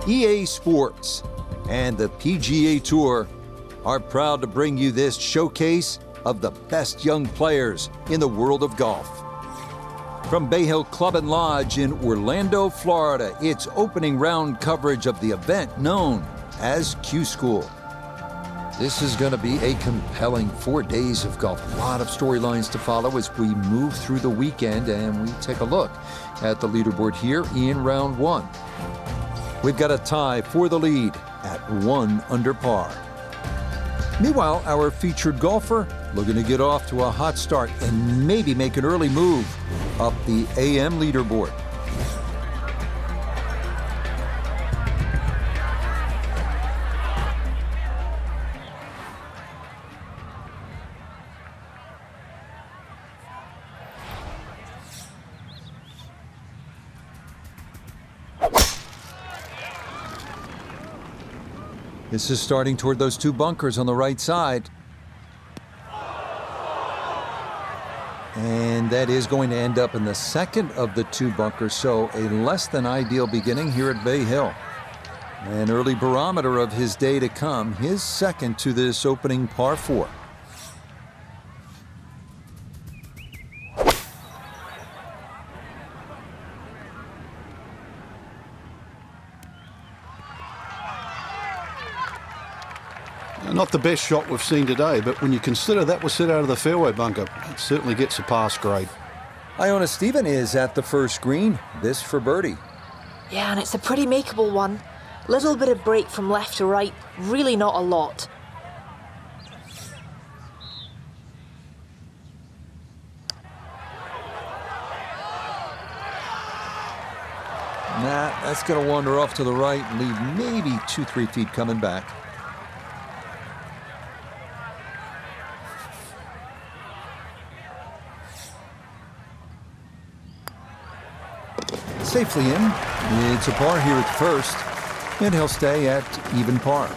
EA Sports and the PGA Tour are proud to bring you this showcase of the best young players in the world of golf. From Bay Hill Club and Lodge in Orlando, Florida, it's opening round coverage of the event known as Q School. This is going to be a compelling 4 days of golf. A lot of storylines to follow as we move through the weekend, and we take a look at the leaderboard here in round one. We've got a tie for the lead at 1 under par. Meanwhile, our featured golfer looking to get off to a hot start and maybe make an early move up the AM leaderboard. This is starting toward those 2 bunkers on the right side. And that is going to end up in the second of the 2 bunkers, so a less than ideal beginning here at Bay Hill. An early barometer of his day to come, his second to this opening par 4. Not the best shot we've seen today, but when you consider that was set out of the fairway bunker, it certainly gets a pass grade. Iona Stephen is at the first green. This for birdie. Yeah, and it's a pretty makeable one. Little bit of break from left to right, really not a lot. Nah, that's going to wander off to the right and leave maybe 2-3 feet coming back. Safely in. It's a par here at first, and he'll stay at even par.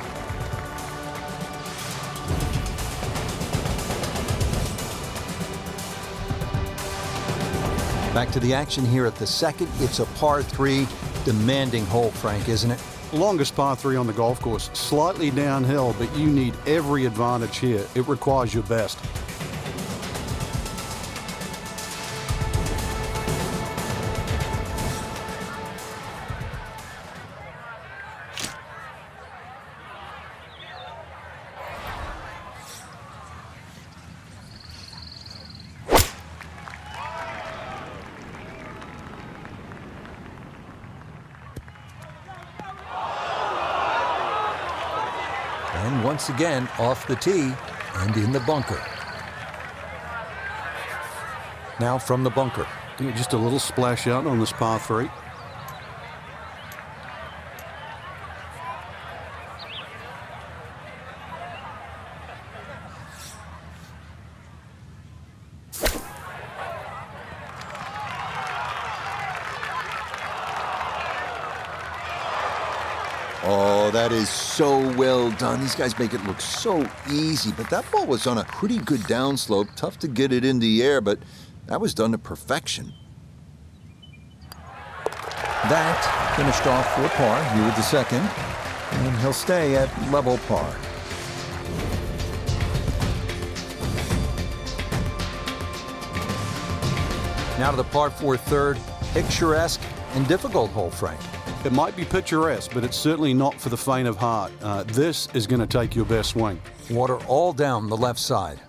Back to the action here at the second. It's a par 3, demanding hole, Frank, isn't it? Longest par 3 on the golf course, slightly downhill, but you need every advantage here. It requires your best. And once again, off the tee and in the bunker. Now from the bunker. Just a little splash out on this par 3. Oh, that is so well done. These guys make it look so easy, but that ball was on a pretty good downslope. Tough to get it in the air, but that was done to perfection. That finished off for par here with the second, and he'll stay at level par. Now to the par 4 third, picturesque and difficult hole, Frank. It might be picturesque, but it's certainly not for the faint of heart. This is going to take your best swing. Water all down the left side.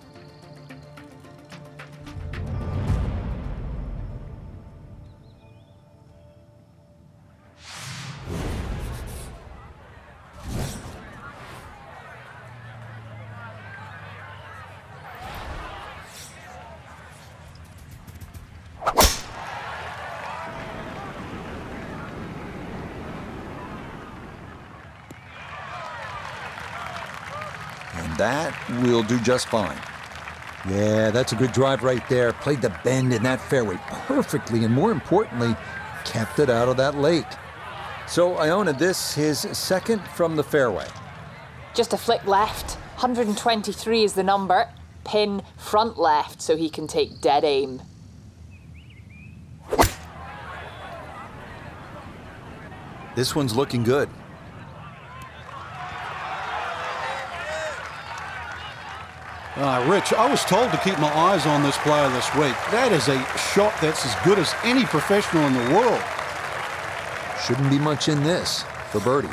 That will do just fine. Yeah, that's a good drive right there. Played the bend in that fairway perfectly, and more importantly, kept it out of that lake. So Iona, this his second from the fairway. Just a flick left. 123 is the number. Pin front left so he can take dead aim. This one's looking good. Rich, I was told to keep my eyes on this player this week. That is a shot that's as good as any professional in the world. Shouldn't be much in this for birdie.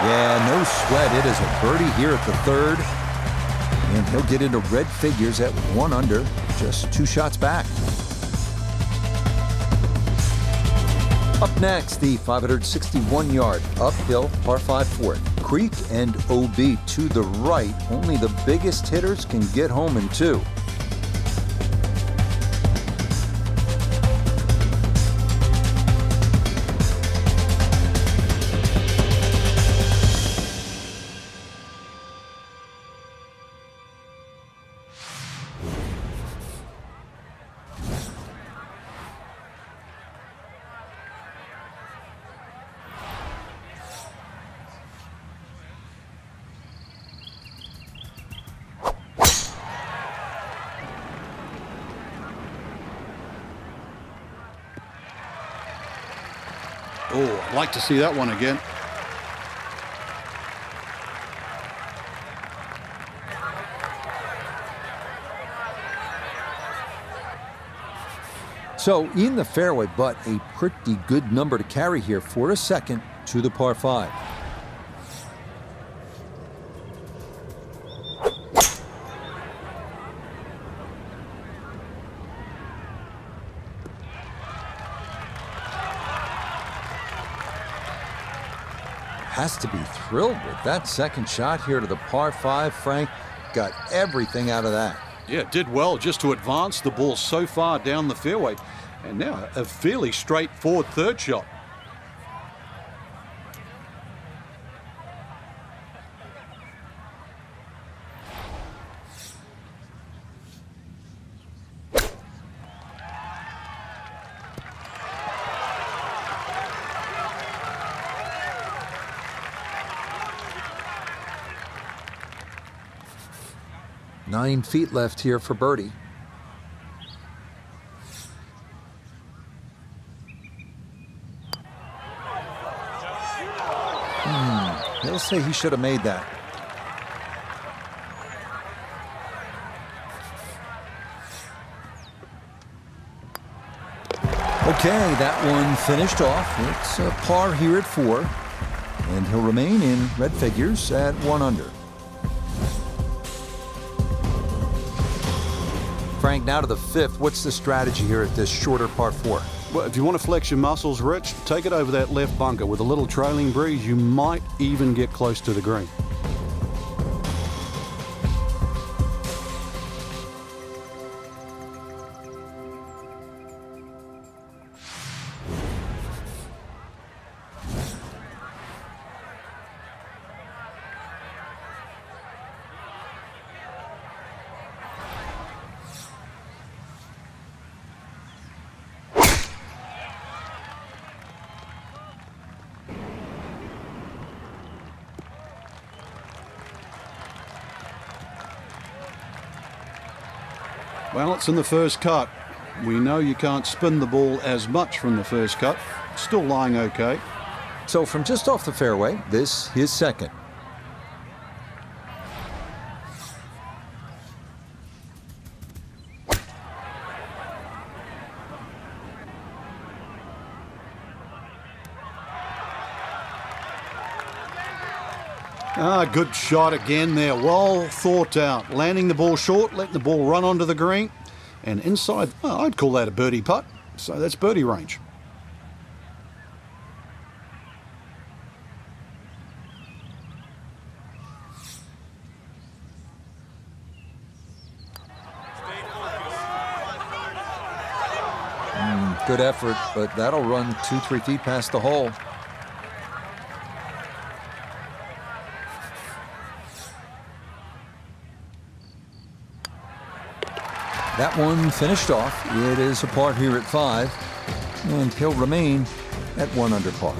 Yeah, no sweat. It is a birdie here at the third. And he'll get into red figures at 1 under, just 2 shots back. Up next, the 561-yard uphill par 5 fourth. Creek and OB to the right. Only the biggest hitters can get home in 2. Oh, I'd like to see that one again. So in the fairway, but a pretty good number to carry here for a second to the par 5. Has to be thrilled with that second shot here to the par 5. Frank got everything out of that. Yeah, did well just to advance the ball so far down the fairway. And now a fairly straightforward third shot. Nine feet left here for birdie. He'll say he should have made that. Okay, that one finished off. It's a par here at 4. And he'll remain in red figures at 1 under. Frank, now to the 5th. What's the strategy here at this shorter par 4? Well, if you want to flex your muscles, Rich, take it over that left bunker. With a little trailing breeze, you might even get close to the green. Well, it's in the first cut. We know you can't spin the ball as much from the first cut. Still lying okay. So from just off the fairway, this his second. Good shot again there. Well thought out. Landing the ball short, letting the ball run onto the green. And inside, well, I'd call that a birdie putt. So that's birdie range. Good effort, but that'll run 2-3 feet past the hole. That one finished off. It is a par here at 5, and he'll remain at 1 under par.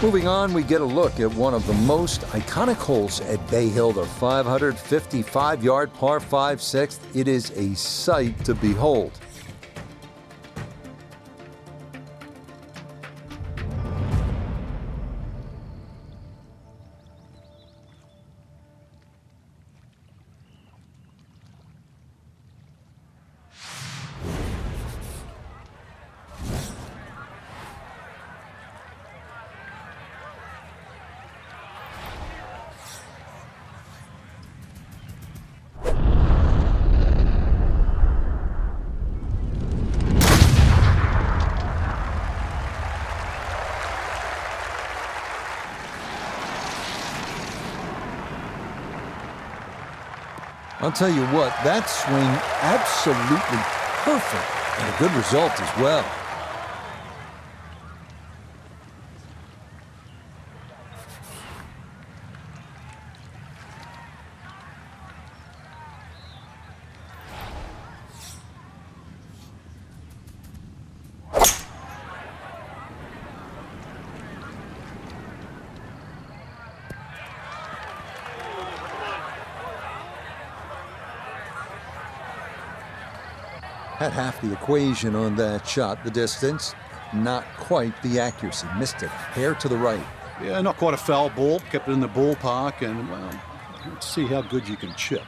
Moving on, we get a look at one of the most iconic holes at Bay Hill, the 555-yard par 5 6th. It is a sight to behold. I'll tell you what, that swing absolutely perfect and a good result as well. Had half the equation on that shot, the distance, not quite the accuracy. Missed it, hair to the right. Yeah, not quite a foul ball. Kept it in the ballpark, and, well, let's see how good you can chip.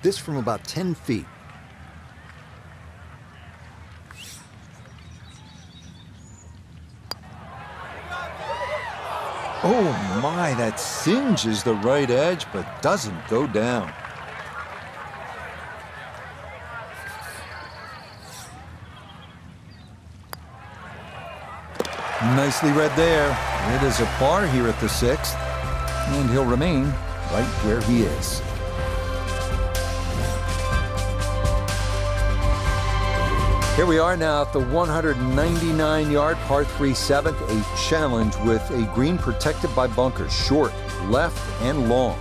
This from about 10 feet. Oh my, that singes the right edge, but doesn't go down. Nicely read there. It is a par here at the 6th, and he'll remain right where he is. Here we are now at the 199-yard par 3 7th, a challenge with a green protected by bunkers, short, left, and long.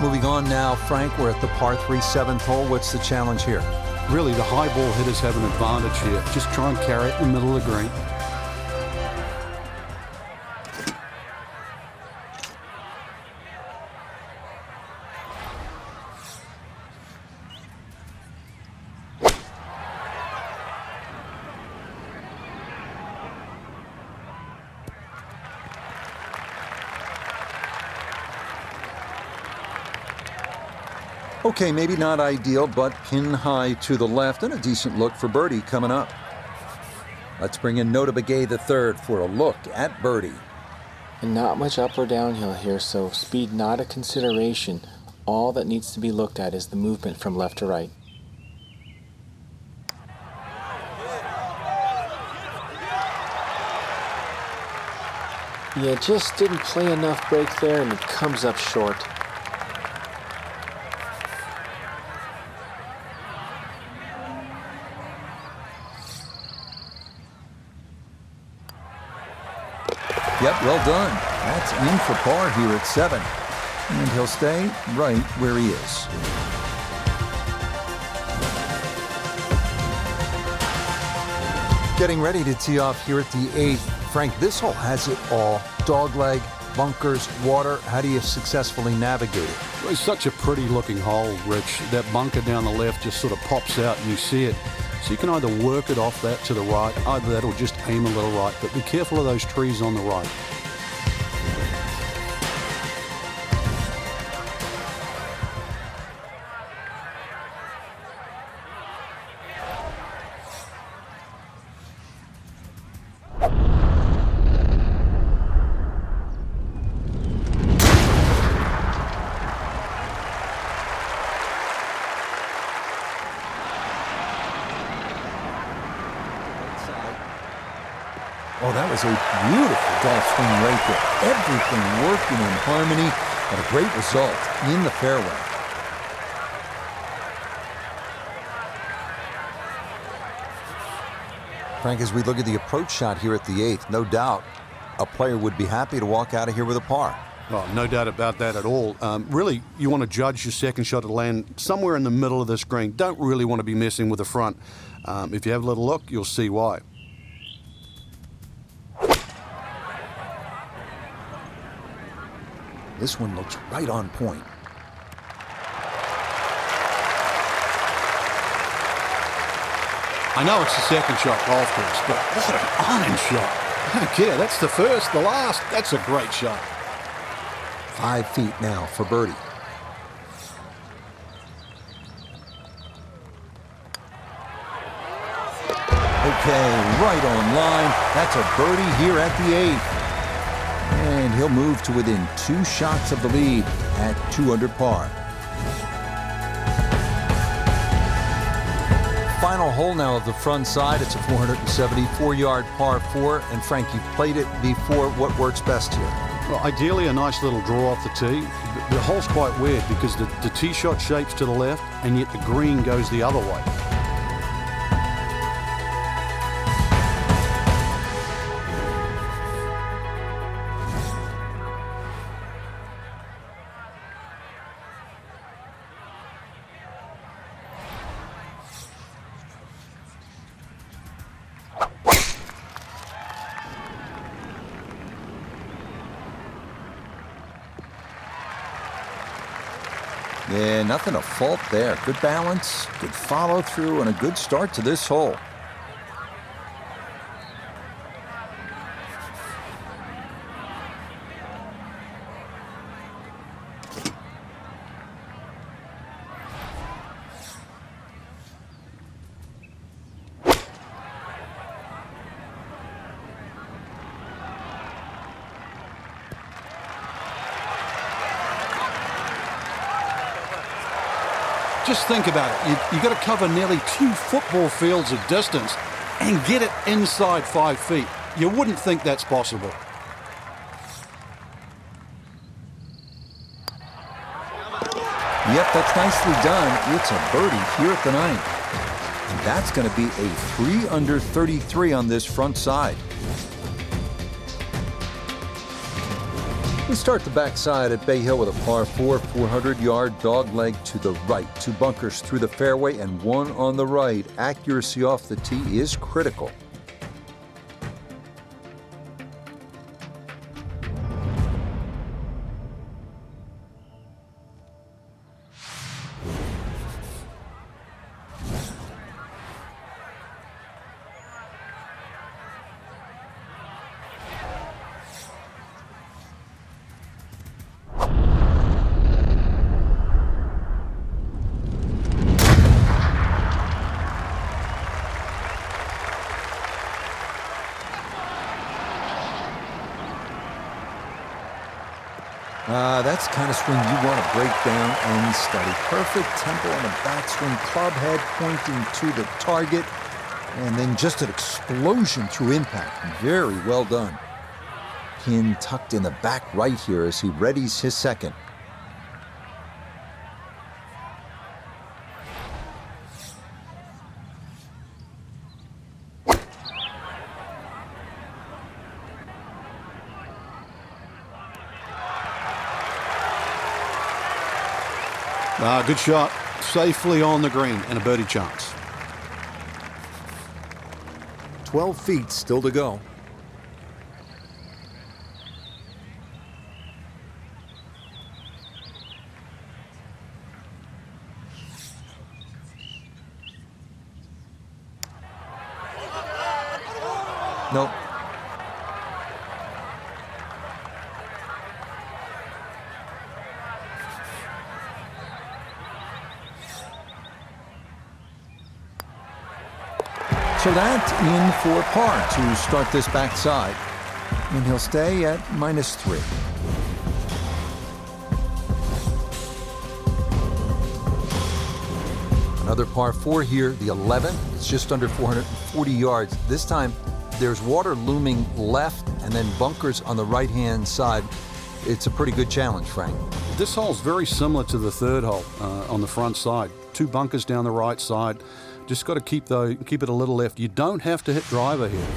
Moving on now, Frank, we're at the par 3 7th hole. What's the challenge here? Really, the high ball hitters have an advantage here. Just try and carry it in the middle of the green. Okay, maybe not ideal, but pin high to the left and a decent look for birdie coming up. Let's bring in Nota Begay III for a look at birdie. And not much up or downhill here, so speed not a consideration. All that needs to be looked at is the movement from left to right. Yeah, just didn't play enough break there and it comes up short. Yep, well done. That's in for par here at 7. And he'll stay right where he is. Getting ready to tee off here at the 8th. Frank, this hole has it all. Dogleg, bunkers, water. How do you successfully navigate it? Well, it's such a pretty looking hole, Rich. That bunker down the left just sort of pops out and you see it. So you can either work it off that to the right, either that or just aim a little right, but be careful of those trees on the right. Oh, that was a beautiful golf swing right there. Everything working in harmony and a great result in the fairway. Frank, as we look at the approach shot here at the 8th, no doubt a player would be happy to walk out of here with a par. Oh, no doubt about that at all. Really, you want to judge your second shot to land somewhere in the middle of this green. Don't really want to be messing with the front. If you have a little look, you'll see why. This one looks right on point. I know it's the second shot golf course, but what an iron shot. I don't care. That's the first, the last. That's a great shot. 5 feet now for birdie. Okay, right on line. That's a birdie here at the 8th. And he'll move to within 2 shots of the lead at 2 under par. Final hole now of the front side. It's a 474-yard par 4. And Frank, you've played it before. What works best here? Well, ideally, a nice little draw off the tee. The hole's quite weird because the tee shot shapes to the left, and yet the green goes the other way. Yeah, nothing to fault there. Good balance, good follow through, and a good start to this hole. Just think about it. You've got to cover nearly 2 football fields of distance and get it inside 5 feet. You wouldn't think that's possible. Yep, that's nicely done. It's a birdie here at the 9th. And that's going to be a 3 under 33 on this front side. We start the backside at Bay Hill with a par 4, 400-yard dogleg to the right. 2 bunkers through the fairway and 1 on the right. Accuracy off the tee is critical. That's the kind of swing you want to break down and study. Perfect tempo on the backswing, club head pointing to the target, and then just an explosion through impact. Very well done. Pin tucked in the back right here as he readies his second. Good shot. Safely on the green and a birdie chance. 12 feet still to go. Nope. So that's in for par to start this backside. And he'll stay at -3. Another par 4 here, the 11th. It's just under 440 yards. This time, there's water looming left and then bunkers on the right-hand side. It's a pretty good challenge, Frank. This hole's very similar to the 3rd hole on the front side. 2 bunkers down the right side. Just got to keep it a little left. You don't have to hit driver here.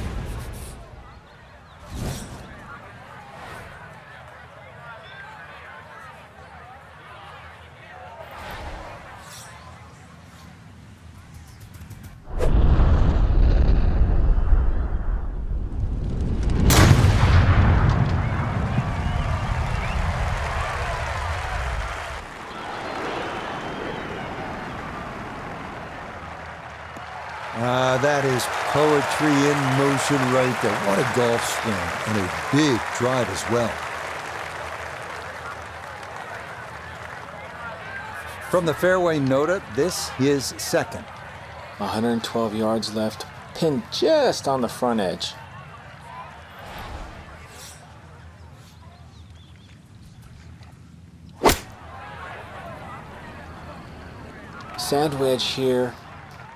That is poetry in motion right there. What a golf swing, and a big drive as well. From the fairway nota, this is second. 112 yards left, pin just on the front edge. Sand wedge here,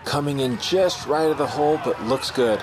coming in just right of the hole, but looks good.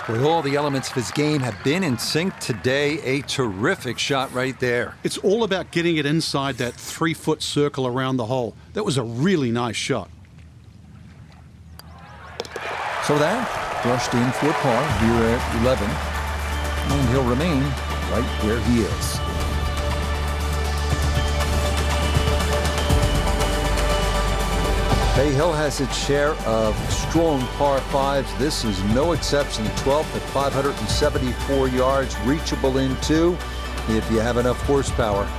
With all the elements of his game have been in sync today, a terrific shot right there. It's all about getting it inside that 3-foot circle around the hole. That was a really nice shot. So that brushed in for par here at 11, and he'll remain right where he is. Bay Hill has its share of strong par 5s. This is no exception. 12th at 574 yards, reachable in 2 if you have enough horsepower.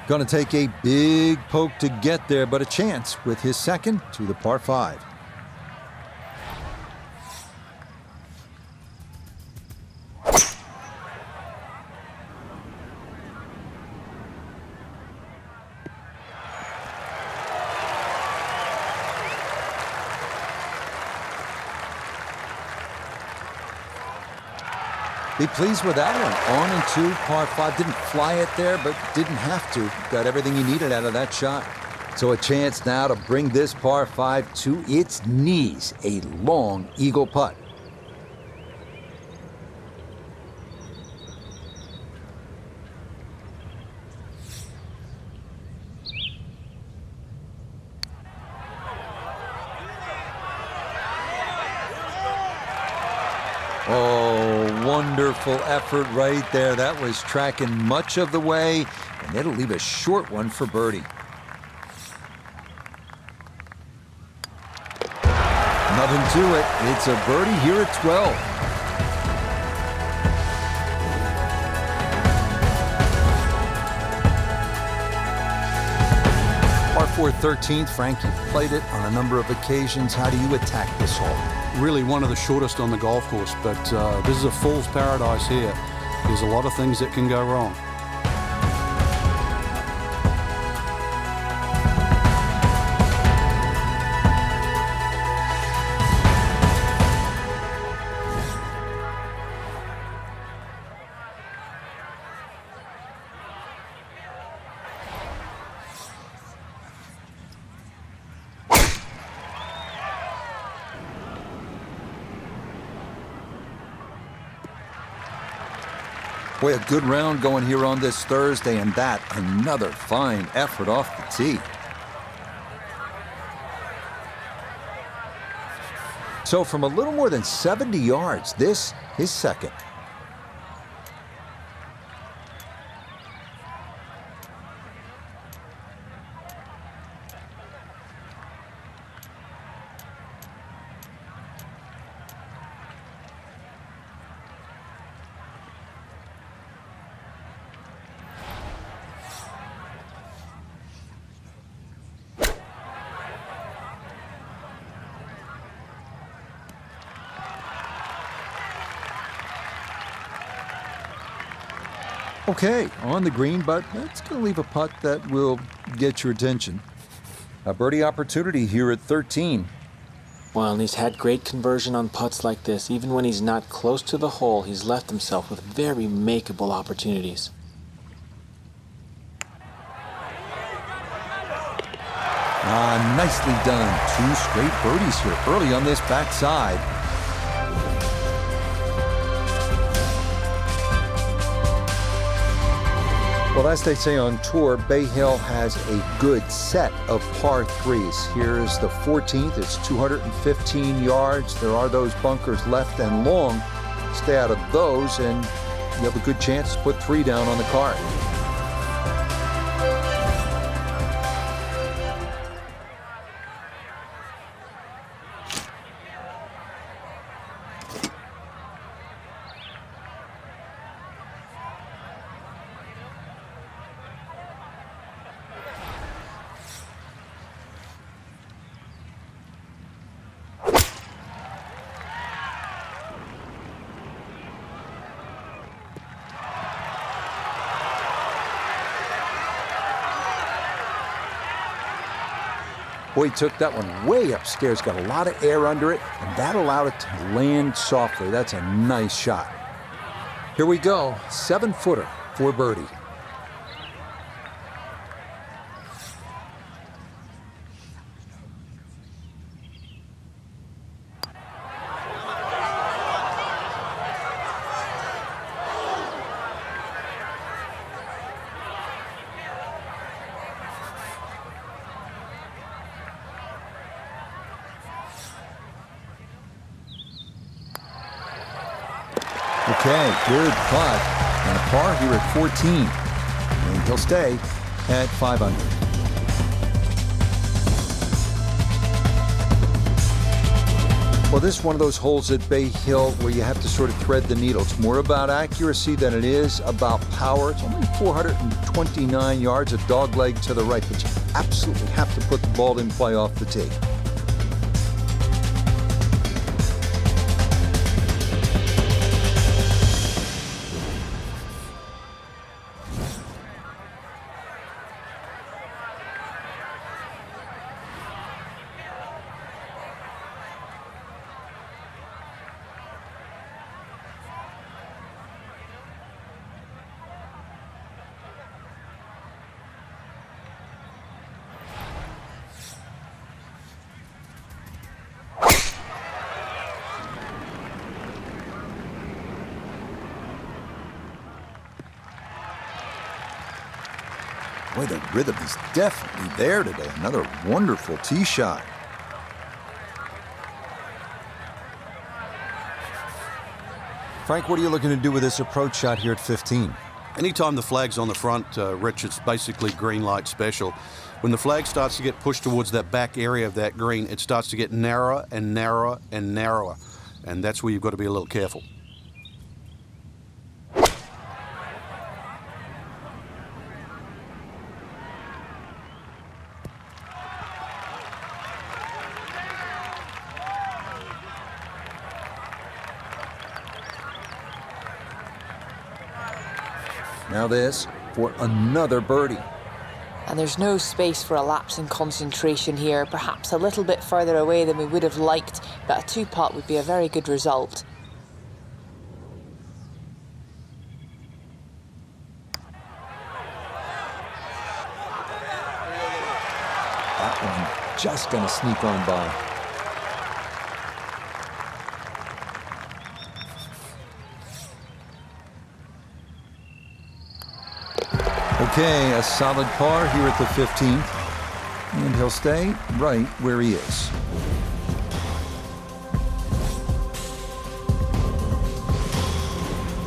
Going to take a big poke to get there, but a chance with his second to the par 5. Be pleased with that one. On and 2, par 5. Didn't fly it there, but didn't have to. Got everything he needed out of that shot. So a chance now to bring this par 5 to its knees. A long eagle putt. Oh, wonderful effort right there. That was tracking much of the way, and it'll leave a short one for birdie. Nothing to it. It's a birdie here at 12. Par 4 13th. Frank, you've played it on a number of occasions. How do you attack this hole? Really one of the shortest on the golf course, but this is a fool's paradise here. There's a lot of things that can go wrong. Boy, a good round going here on this Thursday, and that another fine effort off the tee. So from a little more than 70 yards, this is second. Okay, on the green, but it's going to leave a putt that will get your attention. A birdie opportunity here at 13. Well, and he's had great conversion on putts like this. Even when he's not close to the hole, he's left himself with very makeable opportunities. Nicely done. 2 straight birdies here early on this backside. Well, as they say on tour, Bay Hill has a good set of par threes. Here's the 14th. It's 215 yards. There are those bunkers left and long. Stay out of those, and you have a good chance to put 3 down on the card. Boy, he took that one way upstairs, got a lot of air under it, and that allowed it to land softly. That's a nice shot. Here we go, 7-footer for birdie. Okay, good putt. And a par here at 14. And he'll stay at 5 under. Well, this is one of those holes at Bay Hill where you have to sort of thread the needle. It's more about accuracy than it is about power. It's only 429 yards, a dog leg to the right, but you absolutely have to put the ball in play off the tee. Boy, the rhythm is definitely there today. Another wonderful tee shot. Frank, what are you looking to do with this approach shot here at 15? Anytime the flag's on the front, Rich, it's basically green light special. When the flag starts to get pushed towards that back area of that green, it starts to get narrower and narrower and narrower. And that's where you've got to be a little careful. Now this for another birdie. And there's no space for a lapse in concentration here, perhaps a little bit further away than we would have liked, but a 2-putt would be a very good result. That one just gonna sneak on by. Okay, a solid par here at the 15th, and he'll stay right where he is.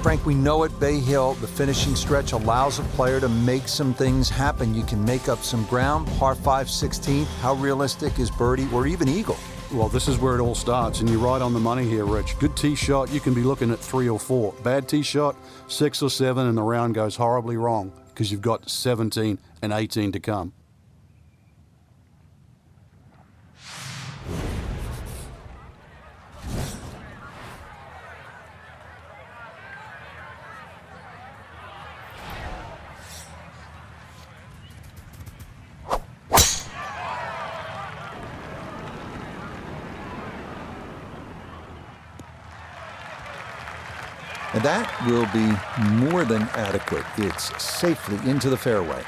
Frank, we know at Bay Hill, the finishing stretch allows a player to make some things happen. You can make up some ground. Par 5, 16th. How realistic is birdie or even eagle? Well, this is where it all starts, and you're right on the money here, Rich. Good tee shot, you can be looking at 3 or 4. Bad tee shot, 6 or 7, and the round goes horribly wrong because you've got 17 and 18 to come. And that will be more than adequate. It's safely into the fairway.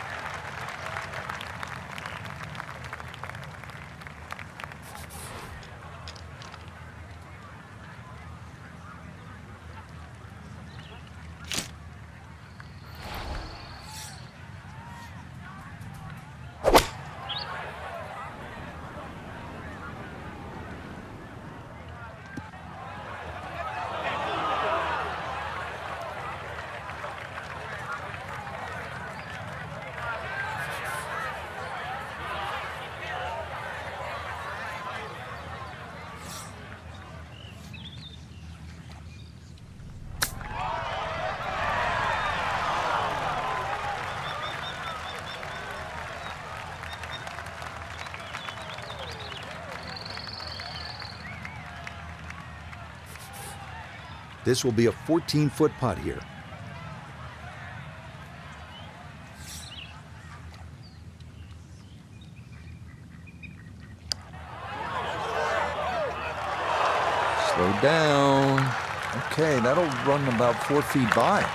This will be a 14-foot putt here. Slow down. Okay, that'll run about 4 feet by.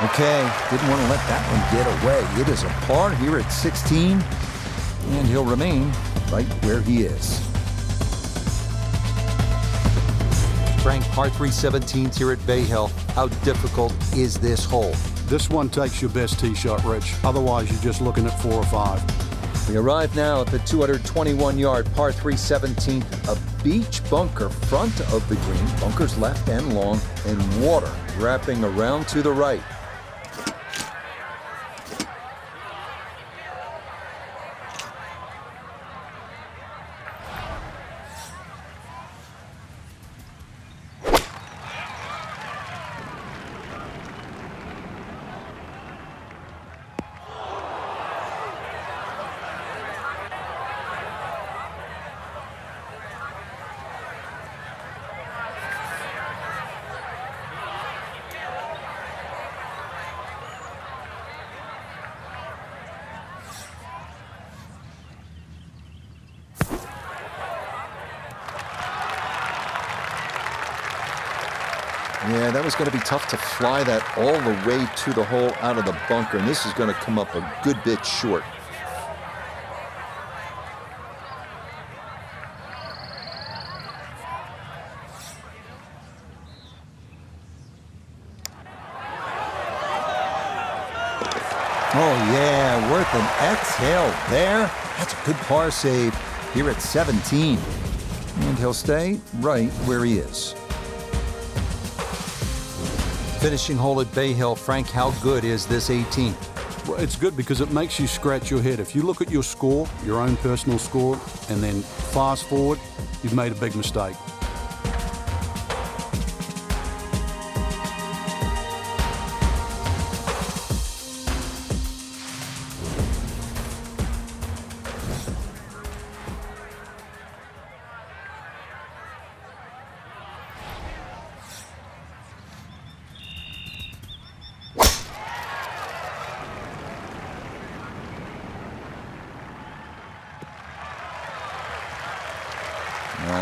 Okay, didn't want to let that one get away. It is a par here at 16, and he'll remain right where he is. Frank, par 3 17th here at Bay Hill. How difficult is this hole? This one takes your best tee shot, Rich. Otherwise, you're just looking at 4 or 5. We arrive now at the 221-yard par 3 17th, a beach bunker front of the green, bunkers left and long, and water wrapping around to the right. Yeah, that was going to be tough to fly that all the way to the hole out of the bunker, and this is going to come up a good bit short. Oh yeah, worth an exhale there. That's a good par save here at 17. And he'll stay right where he is. Finishing hole at Bay Hill. Frank, how good is this 18? Well, it's good because it makes you scratch your head. If you look at your score, your own personal score, and then fast forward, you've made a big mistake.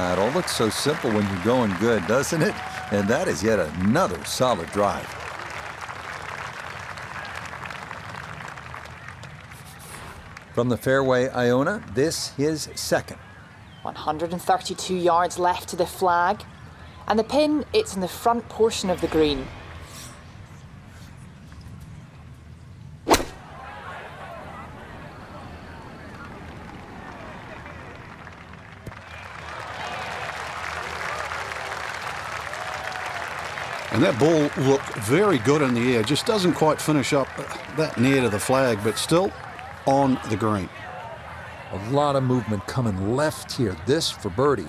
It all looks so simple when you're going good, doesn't it? And that is yet another solid drive. From the fairway, Iona, this his second. 132 yards left to the flag. And the pin, it's in the front portion of the green. And that ball looked very good in the air. Just doesn't quite finish up that near to the flag, but still on the green. A lot of movement coming left here. This for birdie.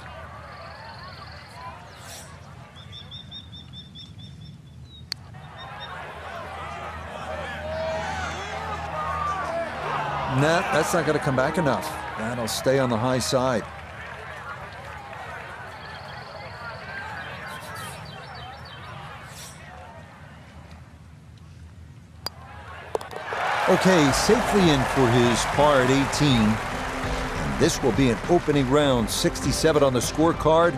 Nah, that's not going to come back enough. That'll stay on the high side. Okay, safely in for his par at 18. And this will be an opening round 67 on the scorecard.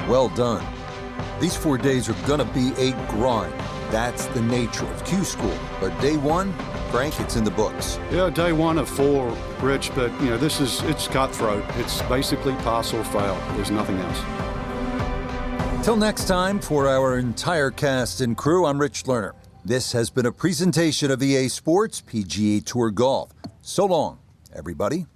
Well done. These 4 days are going to be a grind. That's the nature of Q School. But day one, Frank, it's in the books. Yeah, day 1 of 4, Rich, but you know, it's cutthroat. It's basically pass or fail. There's nothing else. Till next time, for our entire cast and crew, I'm Rich Lerner. This has been a presentation of EA Sports PGA Tour Golf. So long, everybody.